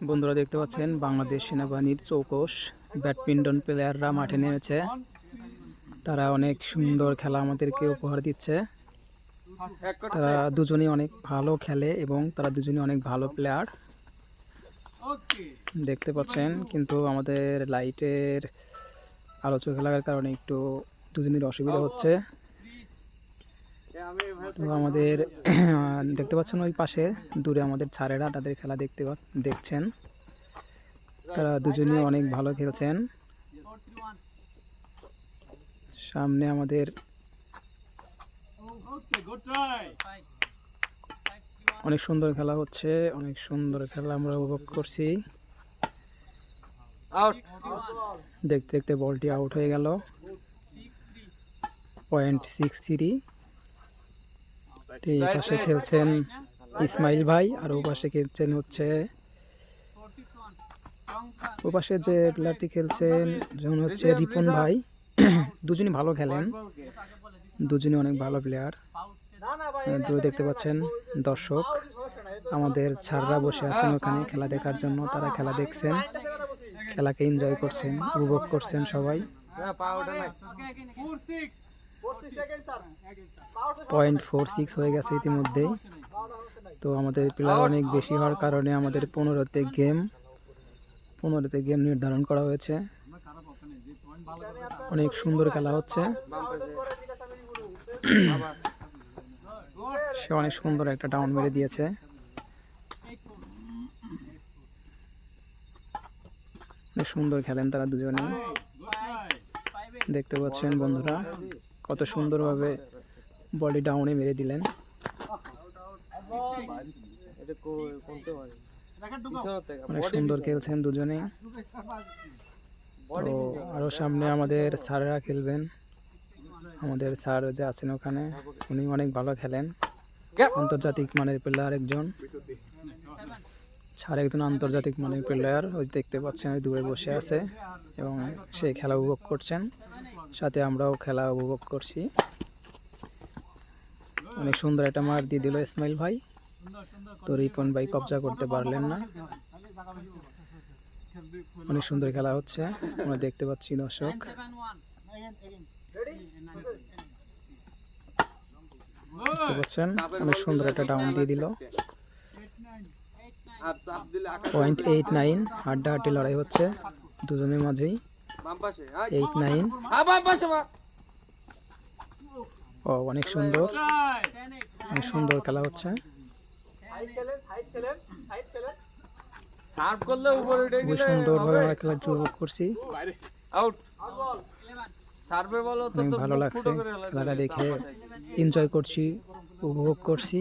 বন্ধুরা দেখতে পাচ্ছেন বাংলাদেশ সেনাবাহিনীর চৌকস ব্যাডমিন্টন প্লেয়াররা মাঠে নেমেছে। তারা অনেক সুন্দর খেলা আমাদেরকে উপহার দিচ্ছে। তারা দুজনেই অনেক ভালো খেলে এবং তারা দুজনেই অনেক ভালো প্লেয়ার দেখতে পাচ্ছেন, কিন্তু আমাদের লাইটের আলো চোখে লাগার কারণে একটু দুজনের অসুবিধা হচ্ছে। তো আমাদের দেখতে পাচ্ছেন ওই পাশে দূরে আমাদের ছাড়েরা তাদের খেলা দেখছেন। তারা দুজনেই অনেক ভালো খেলছেন। সামনে আমাদের অনেক সুন্দর খেলা হচ্ছে, অনেক সুন্দর খেলা আমরা উপভোগ করছি। দেখতে দেখতে বলটি আউট হয়ে গেল। .63। এই পাশে খেলছেন ইসমাইল ভাই আর ও পাশে খেলছেন হচ্ছে ও পাশে যে প্লেয়ারটি খেলছেন যেমন হচ্ছে রিপন ভাই। দুজনই ভালো খেলেন, দুজনই অনেক ভালো প্লেয়ার। দেখতে পাচ্ছেন দর্শক আমাদের ছাড়রা বসে আছেন ওখানে খেলা দেখার জন্য। তারা খেলা দেখছেন, খেলাকে এনজয় করছেন, উপভোগ করছেন সবাই। .46 হয়ে গেছে ইতিমধ্যেই। তো আমাদের প্লেয়ার অনেক বেশি হওয়ার কারণে আমাদের 15তে গেম নির্ধারণ করা হয়েছে। অনেক সুন্দর খেলা হচ্ছে। সে অনেক সুন্দর একটা ডাউন মেরে দিয়েছে। অনেক সুন্দর খেলেন তারা দুজনে। দেখতে পাচ্ছেন বন্ধুরা কত সুন্দরভাবে বডি ডাউনে মেরে দিলেন। অনেক সুন্দর খেলছেন দুজনে। তো আরো সামনে আমাদের স্যাররা খেলবেন। আমাদের স্যার যে আছেন ওখানে উনি অনেক ভালো খেলেন, আন্তর্জাতিক মানের প্লেয়ার একজন। স্যার একজন আন্তর্জাতিক মানের প্লেয়ার। ওই দেখতে পাচ্ছেন ওই দূরে বসে আছে এবং সেই খেলা উপভোগ করছেন, সাথে আমরাও খেলা উপভোগ করছি। অনেক সুন্দর একটা মার দিয়ে দিল ইসমাইল ভাই। তো রিপন ভাই কবজা করতে পারলেন না। অনেক সুন্দর খেলা হচ্ছে, আমরা দেখতে পাচ্ছি দর্শক। দেখতে পাচ্ছেন অনেক সুন্দর একটা ডাউন দিয়ে দিল। .89 হাড্ডাহাড্ডি লড়াই হচ্ছে দুজনের মাঝেই। 89। অনেক সুন্দর, অনেক সুন্দর খেলা হচ্ছে। খুবই সুন্দরভাবে আমরা খেলাটি উপভোগ করছি। অনেক ভালো লাগছে খেলাটা দেখে, এনজয় করছি, উপভোগ করছি।